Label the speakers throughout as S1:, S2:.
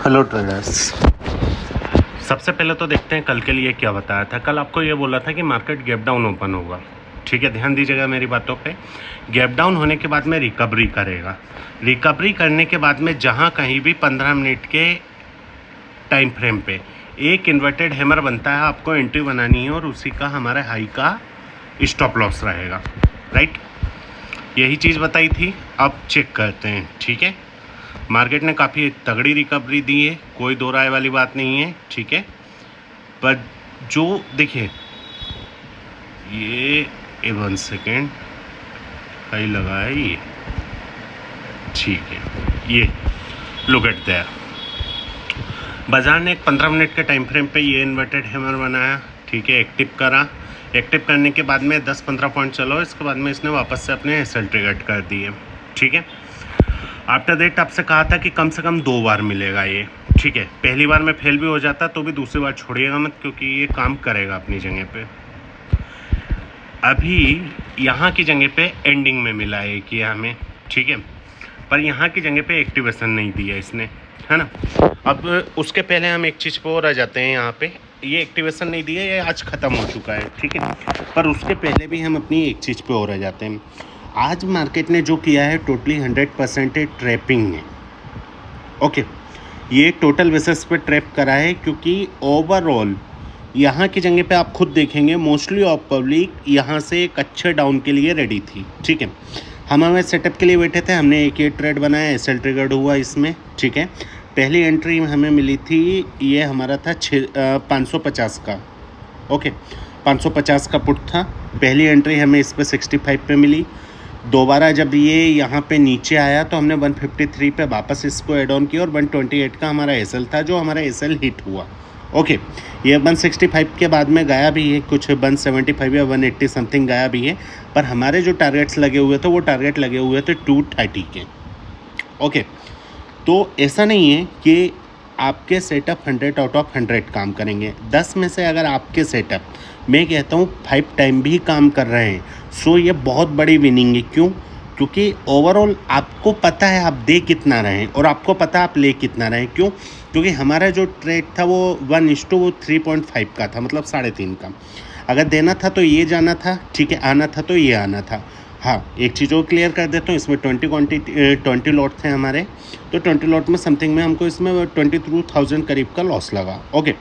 S1: Hello traders. सबसे पहले तो देखते हैं कल के लिए क्या बताया था। कल आपको ये बोला था कि मार्केट गैप डाउन ओपन होगा, ठीक है, ध्यान दीजिएगा मेरी बातों पे। गैप डाउन होने के बाद में रिकवरी करेगा। रिकवरी करने के बाद में जहाँ कहीं भी 15 मिनट के टाइम फ्रेम पे एक इन्वर्टेड हैमर बनता है, आपको एंट्री बनानी है और उसी का हमारे हाई का स्टॉप लॉस रहेगा, राइट। यही चीज़ बताई थी। अब चेक करते हैं, ठीक है। मार्केट ने काफ़ी तगड़ी रिकवरी दी है, कोई दो राय वाली बात नहीं है, ठीक है। पर जो देखिए ये 1 सेकेंड हाई लगा है ये, ठीक है। ये लुक एट दैट, बाजार ने एक 15 मिनट के टाइम फ्रेम पे ये इन्वर्टेड हैमर बनाया, ठीक है, एक्टिव करा। एक्टिव करने के बाद में 10-15 पॉइंट चलो, इसके बाद में इसने वापस से अपने एसएल ट्रिगर कर दिए, ठीक है। आफ्टर दैट आपसे कहा था कि कम से कम 2 बार मिलेगा ये, ठीक है। पहली बार में फेल भी हो जाता तो भी दूसरी बार छोड़िएगा मत, क्योंकि ये काम करेगा अपनी जगह पे। अभी यहाँ की जगह पे एंडिंग में मिला है कि हमें, ठीक है, पर यहाँ की जगह पे एक्टिवेशन नहीं दिया इसने, है ना। अब उसके पहले हम एक चीज़ पे और आ जाते हैं। यहाँ पे ये एक्टिवेशन नहीं दिया, ये आज ख़त्म हो चुका है, ठीक है। पर उसके पहले भी हम अपनी एक चीज़ पे और आ जाते हैं। आज मार्केट ने जो किया है टोटली 100% ट्रैपिंग है, ओके। ये टोटल बेसिस पे ट्रैप करा है, क्योंकि ओवरऑल यहाँ की जगह पे आप खुद देखेंगे मोस्टली ऑफ पब्लिक यहाँ से एक अच्छे डाउन के लिए रेडी थी, ठीक है। हम हमें सेटअप के लिए बैठे थे, हमने एक ये ट्रेड बनाया, एसएल ट्रिगर्ड हुआ इसमें, ठीक है। पहली एंट्री हमें मिली थी, ये हमारा था 550 का, ओके, 550 का पुट था। पहली एंट्री हमें इस पर 65 पे मिली। दोबारा जब ये यहाँ पे नीचे आया तो हमने 153 पे वापस इसको ऐड ऑन किया और 128 का हमारा एसएल था, जो हमारा एसएल हिट हुआ, ओके। ये 165 के बाद में गया भी है, कुछ 175 या 180 समथिंग गया भी है, पर हमारे जो टारगेट्स लगे हुए थे वो टारगेट लगे हुए थे 230 के, ओके। तो ऐसा नहीं है कि आपके सेटअप 100 आउट ऑफ 100 काम करेंगे। 10 में से अगर आपके सेटअप, मैं कहता हूँ 5 टाइम भी काम कर रहे हैं, सो ये बहुत बड़ी विनिंग है। क्यों? क्योंकि ओवरऑल आपको पता है आप दे कितना रहे हैं और आपको पता है आप ले कितना रहे हैं। क्यों? क्योंकि हमारा जो ट्रेड था वो 1:3.5 का था, मतलब 3.5 का। अगर देना था तो ये जाना था, ठीक है, आना था तो ये आना था। हाँ, एक चीज़ और क्लियर कर देता हूँ, इसमें 20 लॉट थे हमारे, तो 20 लॉट में समथिंग में हमको इसमें 22,000 करीब का लॉस लगा, ओके।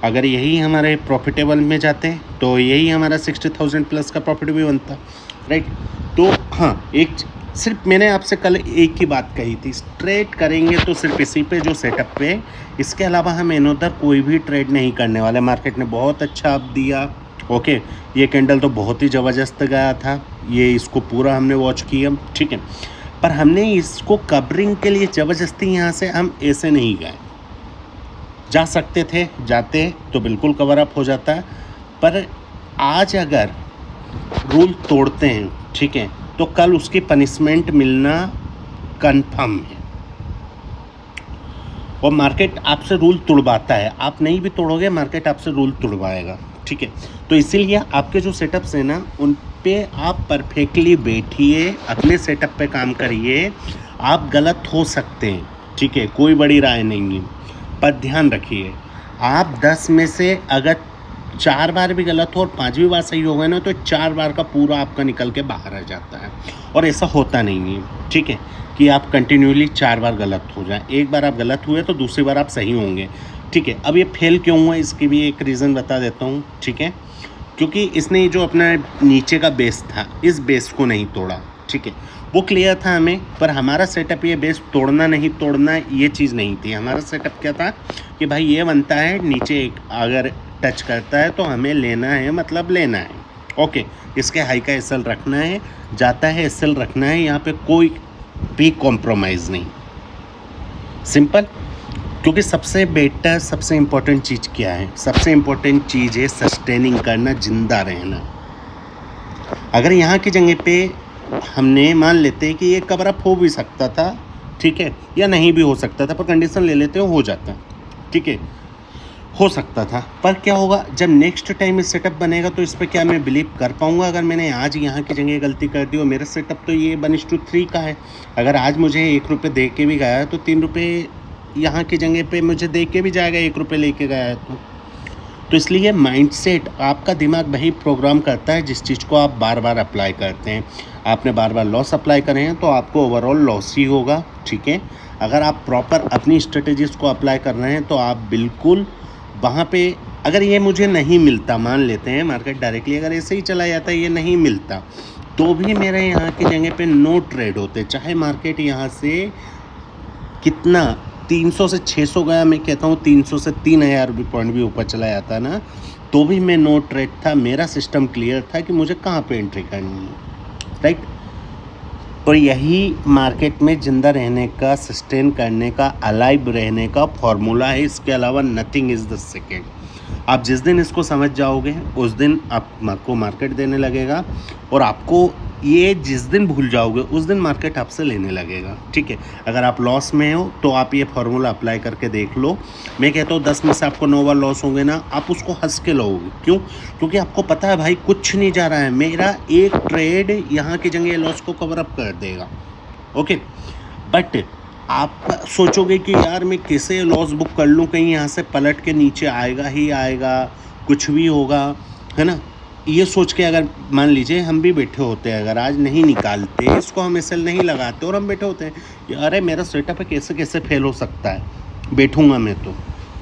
S1: अगर यही हमारे प्रॉफिटेबल में जाते तो यही हमारा 60,000 प्लस का प्रॉफिट भी बनता, राइट। तो हाँ, एक सिर्फ मैंने आपसे कल एक ही बात कही थी, ट्रेड करेंगे तो सिर्फ इसी पे जो सेटअप पे, इसके अलावा हम इनोदर कोई भी ट्रेड नहीं करने वाले। मार्केट ने बहुत अच्छा अप दिया, ओके। ये कैंडल तो बहुत ही ज़बरदस्त गया था, ये इसको पूरा हमने वॉच किया, ठीक है। पर हमने इसको कवरिंग के लिए ज़बरदस्ती यहाँ से हम ऐसे नहीं गए। जा सकते थे, जाते तो बिल्कुल कवर अप हो जाता है, पर आज अगर रूल तोड़ते हैं, ठीक है, तो कल उसकी पनिशमेंट मिलना कंफर्म है। और मार्केट आपसे रूल तोड़वाता है, आप नहीं भी तोड़ोगे मार्केट आपसे रूल तोड़वाएगा, ठीक है। तो इसीलिए आपके जो सेटअप्स हैं ना, उन पे आप परफेक्टली बैठिए, अपने सेटअप पे काम करिए। आप गलत हो सकते हैं, ठीक है, कोई बड़ी राय नहीं है, पर ध्यान रखिए आप 10 में से अगर 4 बार भी गलत हो और 5वीं बार सही हो गए ना, तो 4 बार का पूरा आपका निकल के बाहर आ जाता है। और ऐसा होता नहीं है, ठीक है, कि आप कंटिन्यूली 4 बार गलत हो जाए। एक बार आप गलत हुए तो दूसरी बार आप सही होंगे, ठीक है। अब ये फेल क्यों हुआ इसकी भी एक रीज़न बता देता हूँ, ठीक है। क्योंकि इसने जो अपना नीचे का बेस था, इस बेस को नहीं तोड़ा, ठीक है, वो क्लियर था हमें। पर हमारा सेटअप ये बेस तोड़ना नहीं तोड़ना ये चीज़ नहीं थी। हमारा सेटअप क्या था कि भाई ये बनता है, नीचे अगर टच करता है तो हमें लेना है, मतलब लेना है, ओके। इसके हाई का एसएल रखना है, जाता है एसएल रखना है, यहाँ पे कोई भी कॉम्प्रोमाइज़ नहीं, सिंपल। क्योंकि सबसे बेटर, सबसे इम्पोर्टेंट चीज़ क्या है? सबसे इम्पोर्टेंट चीज़ है सस्टेनिंग करना, जिंदा रहना। अगर यहाँ की जगह पे हमने मान लेते हैं कि ये कवर अप हो भी सकता था, ठीक है, या नहीं भी हो सकता था, पर कंडीशन ले लेते हो जाता, ठीक है, हो सकता था। पर क्या होगा जब नेक्स्ट टाइम इस सेटअप बनेगा, तो इस पर क्या मैं बिलीव कर पाऊँगा? अगर मैंने आज यहाँ की जगह गलती कर दी और मेरा सेटअप तो ये 1:3 का है, अगर आज मुझे 1 रुपये दे के भी गया तो 3 रुपये यहाँ की जगह पे मुझे दे के भी जाएगा, 1 रुपये लेके गया है तो इसलिए माइंडसेट आपका दिमाग वही प्रोग्राम करता है जिस चीज़ को आप बार बार अप्लाई करते हैं। आपने बार बार लॉस अप्लाई करे हैं तो आपको ओवरऑल लॉस ही होगा, ठीक है। अगर आप प्रॉपर अपनी स्ट्रेटजीज़ को अप्लाई कर रहे हैं तो आप बिल्कुल वहाँ पे, अगर ये मुझे नहीं मिलता, मान लेते हैं मार्केट डायरेक्टली अगर ऐसे ही चला जाता है, ये नहीं मिलता, तो भी मेरे यहाँ की जगह पे नो ट्रेड होते, चाहे मार्केट यहाँ से कितना 300 से 600 गया, मैं कहता हूँ 300 से 3000 पॉइंट भी ऊपर चला जाता ना, तो भी मैं नो ट्रेड था। मेरा सिस्टम क्लियर था कि मुझे कहाँ पे एंट्री करनी है, राइट। और यही मार्केट में ज़िंदा रहने का, सस्टेन करने का, अलाइव रहने का फॉर्मूला है। इसके अलावा नथिंग इज़ द सेकेंड। आप जिस दिन इसको समझ जाओगे उस दिन आपको मार्केट देने लगेगा, और आपको ये जिस दिन भूल जाओगे उस दिन मार्केट आपसे लेने लगेगा, ठीक है। अगर आप लॉस में हो तो आप ये फार्मूला अप्लाई करके देख लो। मैं कहता हूँ 10 में से आपको 9 बार लॉस होंगे ना, आप उसको हंस के लोगे। क्यों? क्योंकि आपको पता है भाई कुछ नहीं जा रहा है, मेरा एक ट्रेड यहाँ की जगह लॉस को कवर अप कर देगा, ओके। बट आप सोचोगे कि यार मैं कैसे लॉस बुक कर लूँ, कहीं यहाँ से पलट के नीचे आएगा ही आएगा, कुछ भी होगा, है ना। ये सोच के अगर मान लीजिए हम भी बैठे होते हैं, अगर आज नहीं निकालते इसको, हम एसएल नहीं लगाते और हम बैठे होते हैं, अरे मेरा सेटअप है, कैसे कैसे फेल हो सकता है, बैठूंगा मैं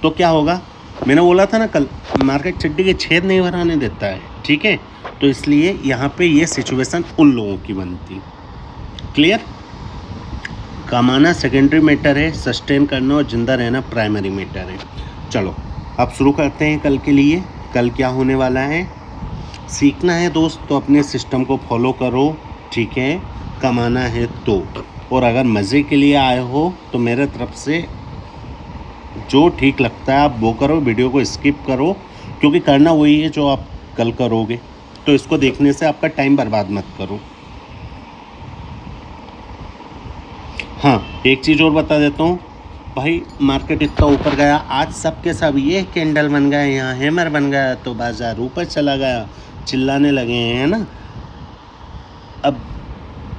S1: तो क्या होगा। मैंने बोला था ना कल, मार्केट चड्डी के छेद नहीं भराने देता है, ठीक है। तो इसलिए यहाँ पे ये सिचुएशन उन लोगों की बनती। क्लियर? कमाना सेकेंडरी मैटर है, सस्टेन करना और ज़िंदा रहना प्राइमरी मैटर है। चलो अब शुरू करते हैं कल के लिए। कल क्या होने वाला है, सीखना है दोस्त तो अपने सिस्टम को फॉलो करो, ठीक है। कमाना है तो, और अगर मज़े के लिए आए हो तो मेरे तरफ से जो ठीक लगता है आप वो करो, वीडियो को स्किप करो, क्योंकि करना वही है जो आप कल करोगे। तो इसको देखने से आपका टाइम बर्बाद मत करो। हाँ, एक चीज़ और बता देता हूँ भाई, मार्केट इतना ऊपर गया, आज सबके सब ये कैंडल बन गए, यहाँ हैमर बन गया तो बाज़ार ऊपर चला गया, चिल्लाने लगे हैं ना। अब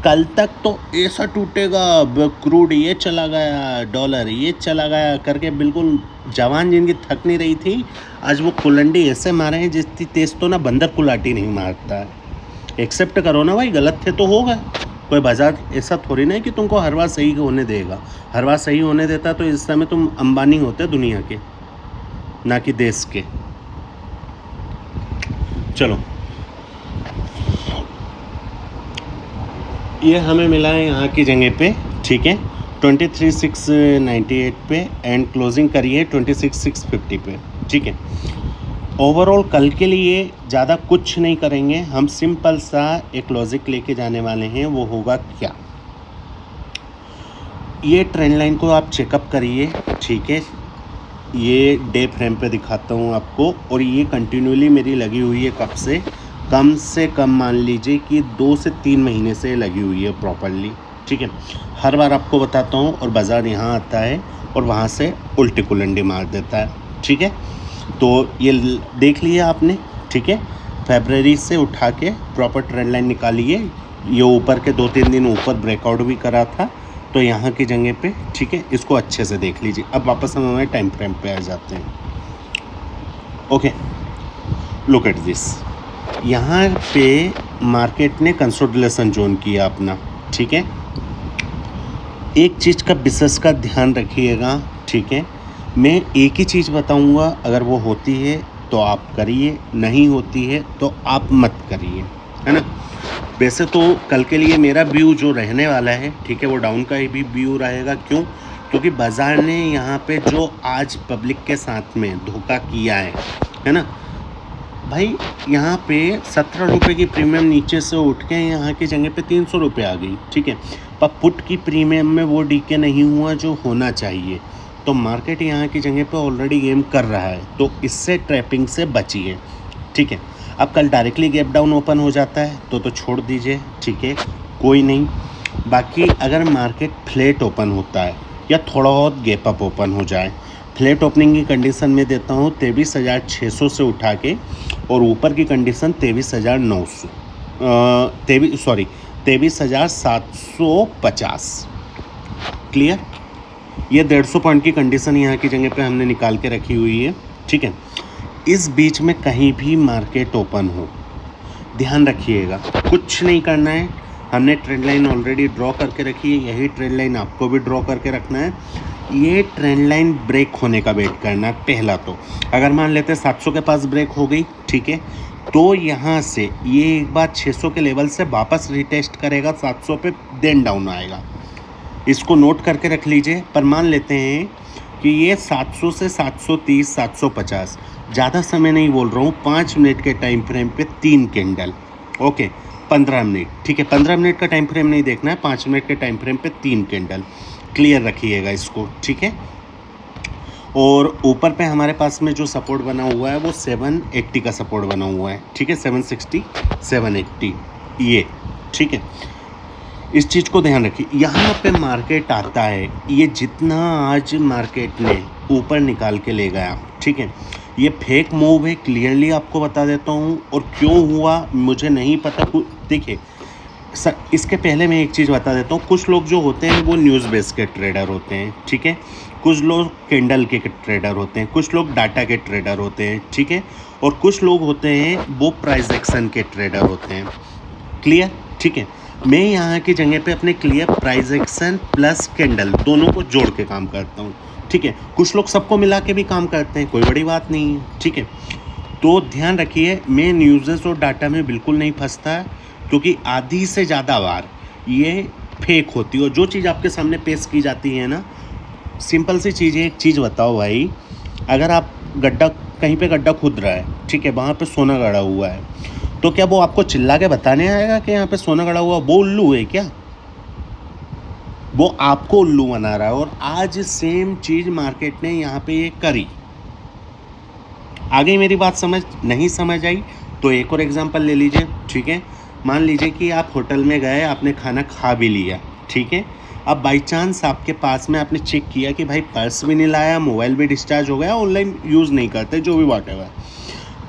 S1: कल तक तो ऐसा टूटेगा, क्रूड ये चला गया, डॉलर ये चला गया करके बिल्कुल जवान जिनकी थक नहीं रही थी, आज वो कुलंडी ऐसे मारे हैं जितनी तेज़ तो ना बंदर कुलाटी नहीं मारता है। एक्सेप्ट करो ना भाई, गलत थे तो होगा। कोई बाजार ऐसा थोड़ी ना है कि तुमको हर बार सही होने देगा। हर बार सही होने देता तो इस समय तुम अंबानी होते दुनिया के, ना कि देश के। चलो, ये हमें मिला है यहाँ की जगह पे, ठीक है, 23,698 पे, एंड क्लोजिंग करिए 26,650 पे, ठीक है। ओवरऑल कल के लिए ज़्यादा कुछ नहीं करेंगे हम, सिंपल सा एक लॉजिक लेके जाने वाले हैं। वो होगा क्या, ये ट्रेंड लाइन को आप चेकअप करिए, ठीक है। ये डे फ्रेम पे दिखाता हूँ आपको, और ये कंटिन्यूली मेरी लगी हुई है कब से कम मान लीजिए कि 2 से 3 महीने से लगी हुई है प्रॉपरली, ठीक है। हर बार आपको बताता हूँ, और बाज़ार यहाँ आता है और वहाँ से उल्टी कुलंडी मार देता है, ठीक है। तो ये देख लिया आपने, ठीक है। फरवरी से उठा के प्रॉपर ट्रेंड लाइन निकालिए। ये ऊपर के 2-3 दिन ऊपर ब्रेकआउट भी करा था, तो यहाँ की जगह पे, ठीक है, इसको अच्छे से देख लीजिए। अब वापस हम हमारे टाइम फ्रेम पे आ जाते हैं। Okay, look at this. यहाँ पे मार्केट ने कंसोलिडेशन जोन किया अपना, ठीक है। एक चीज़ का विशेष का ध्यान रखिएगा, ठीक है। मैं एक ही चीज़ बताऊंगा, अगर वो होती है तो आप करिए, नहीं होती है तो आप मत करिए, है ना। वैसे तो कल के लिए मेरा व्यू जो रहने वाला है, ठीक है, वो डाउन का ही भी व्यू रहेगा। क्यों? क्योंकि बाज़ार ने यहाँ पे जो आज पब्लिक के साथ में धोखा किया है ना भाई। यहाँ पे 17 रुपये की प्रीमियम नीचे से उठ के यहाँ की जगह पे 300 रुपये आ गई, ठीक है। पर पुट की प्रीमियम में वो डीके नहीं हुआ जो होना चाहिए, तो मार्केट यहाँ की जगह पे ऑलरेडी गेम कर रहा है, तो इससे ट्रैपिंग से बचिए, ठीक है। अब कल डायरेक्टली गैप डाउन ओपन हो जाता है तो छोड़ दीजिए, ठीक है, कोई नहीं। बाकी अगर मार्केट फ्लैट ओपन होता है या थोड़ा बहुत गैप अप ओपन हो जाए, फ्लैट ओपनिंग की कंडीशन में देता हूँ 23,600 से उठा के, और ऊपर की कंडीशन 23,750। क्लियर? ये 150 पॉइंट की कंडीशन यहाँ की जगह पे हमने निकाल के रखी हुई है, ठीक है। इस बीच में कहीं भी मार्केट ओपन हो, ध्यान रखिएगा, कुछ नहीं करना है। हमने ट्रेंड लाइन ऑलरेडी ड्रॉ करके रखी है, यही ट्रेंड लाइन आपको भी ड्रॉ करके रखना है। ये ट्रेंड लाइन ब्रेक होने का वेट करना है पहला। तो अगर मान लेते हैं 700 के पास ब्रेक हो गई, ठीक है, तो यहाँ से ये एक बार 600 के लेवल से वापस रिटेस्ट करेगा 700 पे, देन डाउन आएगा। इसको नोट करके रख लीजिए। पर मान लेते हैं कि ये 700 से 730 750, ज़्यादा समय नहीं बोल रहा हूँ, 5 मिनट के टाइम फ्रेम पे 3 कैंडल, ओके, 15 मिनट, ठीक है, 15 मिनट का टाइम फ्रेम नहीं देखना है, 5 मिनट के टाइम फ्रेम पे 3 कैंडल, क्लियर रखिएगा इसको, ठीक है। और ऊपर पे हमारे पास में जो सपोर्ट बना हुआ है वो 780 का सपोर्ट बना हुआ है, ठीक है, 760 780 ये, ठीक है। इस चीज़ को ध्यान रखिए। यहाँ पे मार्केट आता है, ये जितना आज मार्केट ने ऊपर निकाल के ले गया, ठीक है, ये फेक मूव है, क्लियरली आपको बता देता हूँ। और क्यों हुआ मुझे नहीं पता। देखिए इसके पहले मैं एक चीज़ बता देता हूँ, कुछ लोग जो होते हैं वो न्यूज़ बेस के ट्रेडर होते हैं, ठीक है, कुछ लोग कैंडल के ट्रेडर होते हैं, कुछ लोग डाटा के ट्रेडर होते हैं, ठीक है, और कुछ लोग होते हैं वो प्राइस एक्शन के ट्रेडर होते हैं, क्लियर, ठीक है। मैं यहाँ की जगह पे अपने clear price action plus candle दोनों को जोड़ के काम करता हूँ, ठीक है। कुछ लोग सबको मिला के भी काम करते हैं, कोई बड़ी बात नहीं है, ठीक है। तो ध्यान रखिए, मैं न्यूज़ेस और डाटा में बिल्कुल नहीं फंसता, क्योंकि आधी से ज़्यादा बार ये फेक होती है। और जो चीज़ आपके सामने पेश की जाती है ना, सिंपल सी चीज़ है। एक चीज़ बताओ भाई, अगर आप गड्ढा, कहीं पे गड्ढा खुद रहा है, ठीक है, वहाँ पे सोना गड़ा हुआ है, तो क्या वो आपको चिल्ला के बताने आएगा कि यहाँ पे सोना गड़ा हुआ? वो उल्लू है क्या? वो आपको उल्लू बना रहा है। और आज सेम चीज़ मार्केट ने यहाँ पे ये करी। आगे मेरी बात समझ नहीं समझ आई तो एक और एग्जांपल ले लीजिए, ठीक है। मान लीजिए कि आप होटल में गए, आपने खाना खा भी लिया, ठीक है। अब बाई चांस आपके पास में आपने चेक किया कि भाई पर्स भी नहीं लाया, मोबाइल भी डिस्चार्ज हो गया, ऑनलाइन यूज़ नहीं करते, जो भी व्हाटएवर,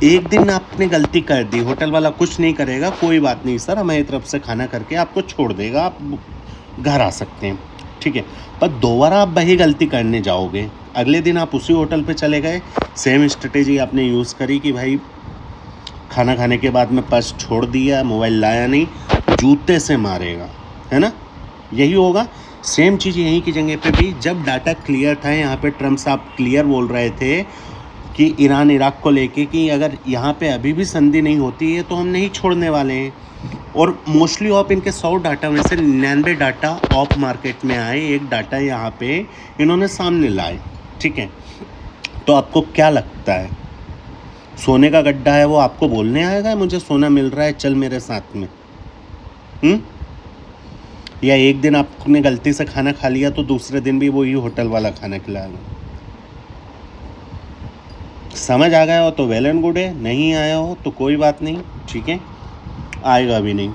S1: एक दिन आपने गलती कर दी, होटल वाला कुछ नहीं करेगा, कोई बात नहीं सर, हमारी तरफ से खाना करके आपको छोड़ देगा, आप घर आ सकते हैं, ठीक है। पर दोबारा आप वही गलती करने जाओगे, अगले दिन आप उसी होटल पे चले गए, सेम स्ट्रेटेजी आपने यूज़ करी कि भाई खाना खाने के बाद में पर्स छोड़ दिया, मोबाइल लाया नहीं, जूते से मारेगा, है ना, यही होगा। सेम चीज़ यहीं की जगह पे भी, जब डाटा क्लियर था, यहाँ पे ट्रम्प साहब क्लियर बोल रहे थे कि ईरान इराक को लेके कि अगर यहाँ पे अभी भी संधि नहीं होती है तो हम नहीं छोड़ने वाले हैं। और मोस्टली ऑफ इनके 100 डाटा में से 99 डाटा ऑफ मार्केट में आए, एक डाटा यहाँ पे इन्होंने सामने लाए, ठीक है। तो आपको क्या लगता है, सोने का गड्ढा है वो आपको बोलने आएगा मुझे सोना मिल रहा है, चल मेरे साथ में? या एक दिन आपने गलती से खाना खा लिया तो दूसरे दिन भी वही होटल वाला खाना खिलाएगा? समझ आ गया हो तो वेल एंड गुड है, नहीं आया हो तो कोई बात नहीं, ठीक है, आएगा भी नहीं।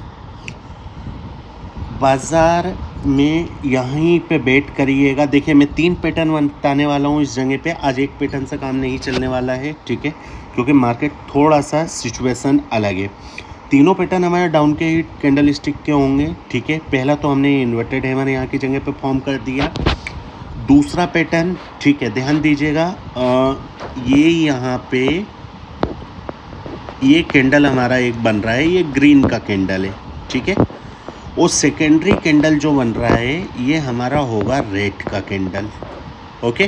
S1: बाज़ार में यहीं पे वेट करिएगा। देखिए मैं 3 पैटर्न बताने वाला हूँ इस जगह पे, आज एक पैटर्न से काम नहीं चलने वाला है, ठीक है, क्योंकि मार्केट थोड़ा सा सिचुएशन अलग है। तीनों पैटर्न हमारे डाउन के ही कैंडल स्टिक के होंगे, ठीक है। पहला तो हमने इन्वर्टेड हैमर यहाँ की जगह पे फॉर्म कर दिया। दूसरा पैटर्न, ठीक है, ध्यान दीजिएगा, ये यहाँ पे ये कैंडल हमारा एक बन रहा है, ये ग्रीन का कैंडल है, ठीक है। और सेकेंडरी कैंडल जो बन रहा है ये हमारा होगा रेड का candle, okay.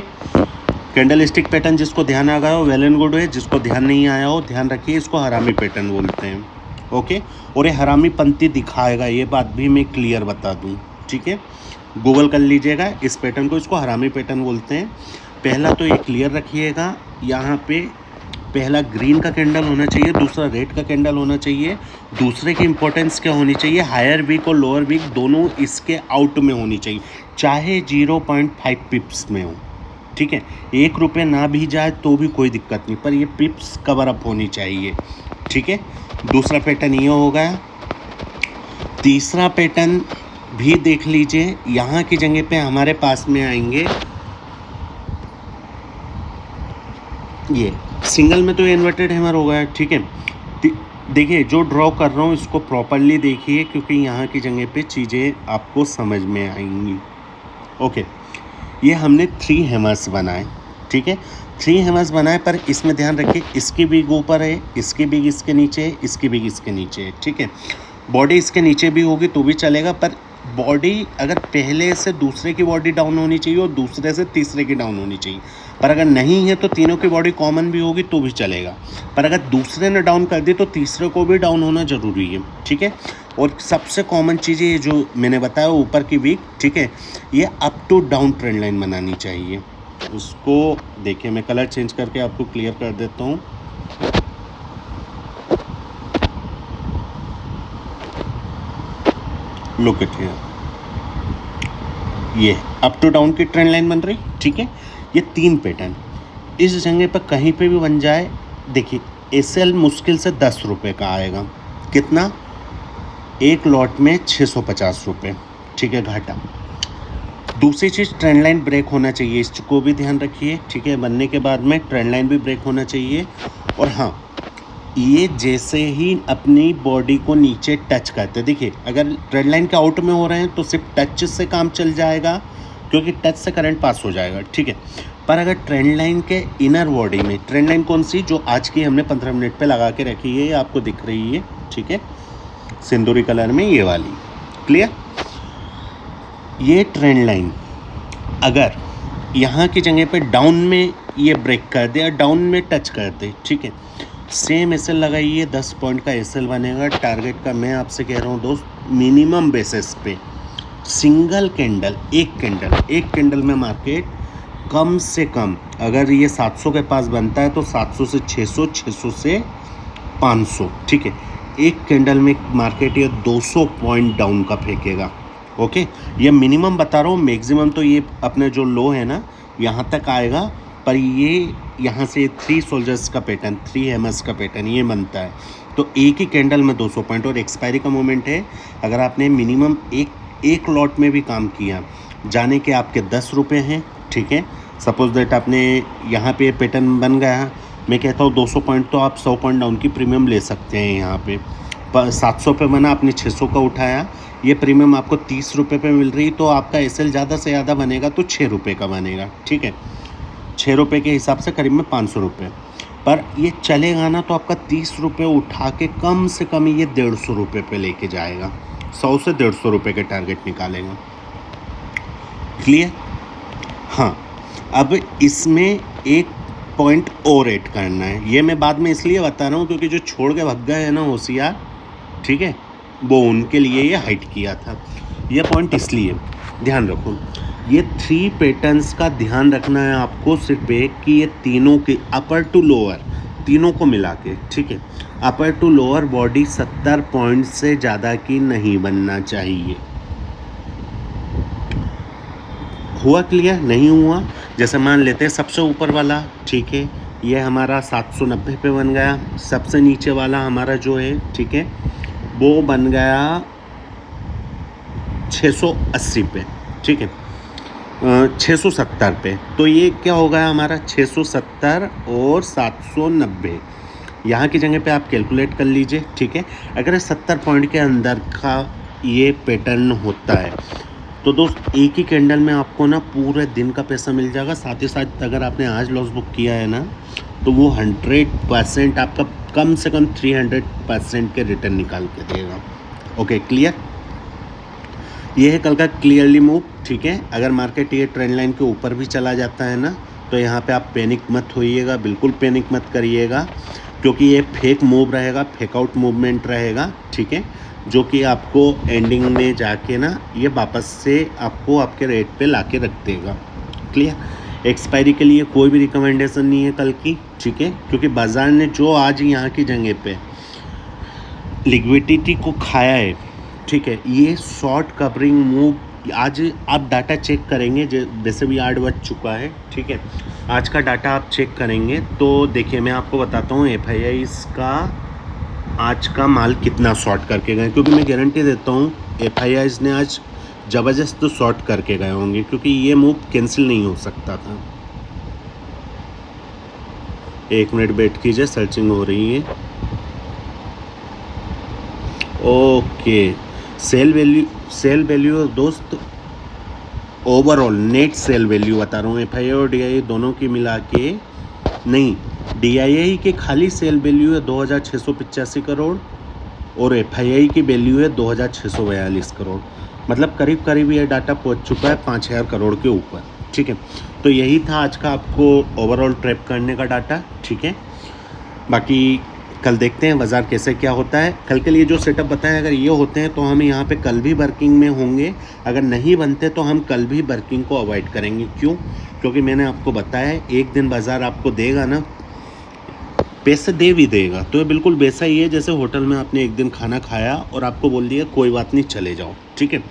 S1: Candle stick pattern जिसको ध्यान आ गया हो वेल एंड गुड है, जिसको ध्यान नहीं आया हो ध्यान रखिए, इसको हरामी पैटर्न बोलते हैं, ओके। और ये हरामी पंक्ति दिखाएगा, ये बात भी मैं क्लियर बता दूं, ठीक है, गूगल कर लीजिएगा इस पैटर्न को, इसको हरामी पैटर्न बोलते हैं। पहला तो ये क्लियर रखिएगा, यहाँ पे पहला ग्रीन का कैंडल होना चाहिए, दूसरा रेड का कैंडल होना चाहिए। दूसरे की इंपॉर्टेंस क्या होनी चाहिए, हायर वीक और लोअर वीक दोनों इसके आउट में होनी चाहिए, चाहे 0.5 पिप्स में हो, ठीक है। 1 रुपये ना भी जाए तो भी कोई दिक्कत नहीं, पर ये पिप्स कवर अप होनी चाहिए, ठीक है। दूसरा पैटर्न ये हो गया। तीसरा पैटर्न भी देख लीजिए, यहाँ की जगह पे हमारे पास में आएंगे, ये सिंगल में तो इन्वर्टेड हैमर हो गया, ठीक है। देखिए जो ड्रॉ कर रहा हूँ इसको प्रॉपरली देखिए, क्योंकि यहाँ की जगह पे चीज़ें आपको समझ में आएंगी, ओके। ये हमने 3 हैमर्स बनाए, ठीक है। 3 हैमर्स बनाए, पर इसमें ध्यान रखिए इसकी बिग ऊपर है, इसकी बिग इसके नीचे है, इसकी बिग इसके नीचे है, ठीक है। बॉडी इसके नीचे भी होगी तो भी चलेगा, पर बॉडी अगर पहले से दूसरे की बॉडी डाउन होनी चाहिए और दूसरे से तीसरे की डाउन होनी चाहिए। पर अगर नहीं है तो तीनों की बॉडी कॉमन भी होगी तो भी चलेगा, पर अगर दूसरे ने डाउन कर दी तो तीसरे को भी डाउन होना ज़रूरी है, ठीक है। और सबसे कॉमन चीज़ ये जो मैंने बताया ऊपर की वीक, ठीक है, ये up to down trend line बनानी चाहिए। उसको देखिए मैं कलर चेंज करके आपको क्लियर कर देता हूँ। लुक इट हियर, ये अप टू डाउन की ट्रेंड लाइन बन रही, ठीक है। ये 3 पैटर्न इस जगह पर कहीं पे भी बन जाए। देखिए एसएल मुश्किल से 10 रुपये का आएगा, कितना, एक लॉट में 650 रुपये, ठीक है, घाटा। दूसरी चीज़ ट्रेंड लाइन ब्रेक होना चाहिए, इसको भी ध्यान रखिए, ठीक है। बनने के बाद में ट्रेंड लाइन भी ब्रेक होना चाहिए। और हाँ, ये जैसे ही अपनी बॉडी को नीचे टच करते, देखिए अगर ट्रेंड लाइन के आउट में हो रहे हैं तो सिर्फ टच से काम चल जाएगा, क्योंकि टच से करंट पास हो जाएगा, ठीक है। पर अगर ट्रेंड लाइन के इनर बॉडी में, ट्रेंड लाइन कौन सी, जो आज की हमने 15 मिनट पे लगा के रखी है, ये आपको दिख रही है, ठीक है, सिंदूरी कलर में, ये वाली, क्लियर। ये ट्रेंड लाइन अगर यहाँ की जगह पे डाउन में ये ब्रेक कर दे और डाउन में टच कर दे, ठीक है, सेम एसएल लगाइए, 10 पॉइंट का एसएल बनेगा। टारगेट का मैं आपसे कह रहा हूँ दोस्त, मिनिमम बेसिस पे सिंगल कैंडल, एक कैंडल में मार्केट कम से कम, अगर ये 700 के पास बनता है तो 700 से 600, 600 से 500, ठीक है। एक कैंडल में मार्केट ये 200 पॉइंट डाउन का फेंकेगा, ओके। ये मिनिमम बता रहा हूँ, मैक्सिमम तो ये अपने जो लो है ना यहाँ तक आएगा, पर ये यहाँ से 3 सोल्जर्स का पैटर्न, 3 हैमर्स का पैटर्न ये बनता है। तो एक ही कैंडल में 200 पॉइंट, और एक्सपायरी का मोमेंट है, अगर आपने मिनिमम एक लॉट में भी काम किया, जाने के आपके 10 रुपये हैं, ठीक है। सपोज दैट आपने यहाँ पे पैटर्न बन गया, मैं कहता हूँ 200 पॉइंट तो आप 100 पॉइंट डाउन की प्रीमियम ले सकते हैं यहाँ पे। 700 पे बना, आपने 600 का उठाया, ये प्रीमियम आपको 30 रुपये पे मिल रही, तो आपका एसएल ज़्यादा से ज़्यादा बनेगा तो 6 रुपये का बनेगा, ठीक है। 6 रुपये के हिसाब से करीब में 500 रुपये, पर ये चलेगा ना तो आपका 30 रुपये उठा के कम से कम ये 150 रुपये पे लेके जाएगा, 100 से 150 रुपये के टारगेट निकालेगा, क्लियर। हाँ, अब इसमें एक पॉइंट और ऐड करना है, ये मैं बाद में इसलिए बता रहा हूँ क्योंकि जो छोड़ के भग गए हैं ना होशियार, ठीक है, वो उनके लिए ये हाइट किया था। ये पॉइंट इसलिए ध्यान रखो, ये 3 पैटर्न्स का ध्यान रखना है आपको, सिर्फ एक कि ये तीनों के अपर टू लोअर, तीनों को मिला के, ठीक है, upper two lower body 70 point से ज़्यादा की नहीं बनना चाहिए। हुआ क्लियर? नहीं हुआ, जैसे मान लेते हैं सबसे ऊपर वाला, ठीक है, ये हमारा 790 पे बन गया, सबसे नीचे वाला हमारा जो है, ठीक है, वो बन गया 680 पे, ठीक है, 670 पे। तो ये क्या हो गया हमारा 670 और 790, यहाँ की जगह पे आप कैलकुलेट कर लीजिए, ठीक है। अगर 70 पॉइंट के अंदर का ये पैटर्न होता है तो दोस्त एक ही कैंडल में आपको ना पूरे दिन का पैसा मिल जाएगा। साथ ही साथ अगर आपने आज लॉस बुक किया है ना तो वो 100% आपका कम से कम 300% के रिटर्न निकाल के देगा। Okay, clear? ये है कल का क्लियरली मूव, ठीक है। अगर मार्केट ये ट्रेंड लाइन के ऊपर भी चला जाता है ना तो यहाँ पे आप पैनिक मत होइएगा, बिल्कुल पैनिक मत करिएगा, क्योंकि ये फेक मूव रहेगा, फेक आउट मूवमेंट रहेगा, ठीक है, जो कि आपको एंडिंग में जाके ना ये वापस से आपको आपके रेट पे लाके रख देगा। क्लियर? एक्सपायरी के लिए कोई भी रिकमेंडेशन नहीं है कल की, ठीक है, क्योंकि बाज़ार ने जो आज यहाँ की जगह पे लिक्विडिटी को खाया है, ठीक है, ये शॉर्ट कवरिंग मूव आज आप डाटा चेक करेंगे, जैसे भी 8 बज चुका है, ठीक है, आज का डाटा आप चेक करेंगे तो देखिए मैं आपको बताता हूँ FIIs का आज का माल कितना शॉर्ट करके गए, क्योंकि मैं गारंटी देता हूँ FIIs ने आज ज़बरदस्त तो शॉर्ट करके गए होंगे, क्योंकि ये मूव कैंसिल नहीं हो सकता था। 1 मिनट वेट कीजिए, सर्चिंग हो रही है। ओके, सेल वैल्यू दोस्त ओवरऑल नेट सेल वैल्यू बता रहा हूँ, FII और DII दोनों की मिला के नहीं, DII के खाली सेल वैल्यू है 2685 करोड़ और FII की वैल्यू है 2642 करोड़, मतलब करीब करीब ये डाटा पहुंच चुका है 5000 करोड़ के ऊपर। ठीक है, तो यही था आज का आपको ओवरऑल ट्रैप करने का डाटा। ठीक है, बाकी कल देखते हैं बाज़ार कैसे क्या होता है। कल के लिए जो सेटअप बताएं, अगर ये होते हैं तो हम यहाँ पे कल भी वर्किंग में होंगे, अगर नहीं बनते तो हम कल भी वर्किंग को अवॉइड करेंगे। क्यों? क्योंकि मैंने आपको बताया है एक दिन बाज़ार आपको देगा ना, पैसे दे भी देगा, तो ये बिल्कुल वैसा ही है जैसे होटल में आपने एक दिन खाना खाया और आपको बोल दिया कोई बात नहीं चले जाओ। ठीक है,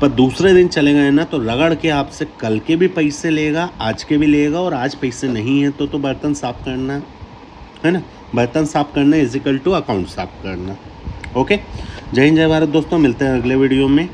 S1: पर दूसरे दिन चले गए ना तो रगड़ के आपसे कल के भी पैसे लेगा, आज के भी लेगा, और आज पैसे नहीं हैं तो बर्तन साफ़ करना है ना, बर्तन साफ़ करना इज इक्वल टू अकाउंट साफ़ करना। ओके, जय हिंद जय भारत दोस्तों, मिलते हैं अगले वीडियो में।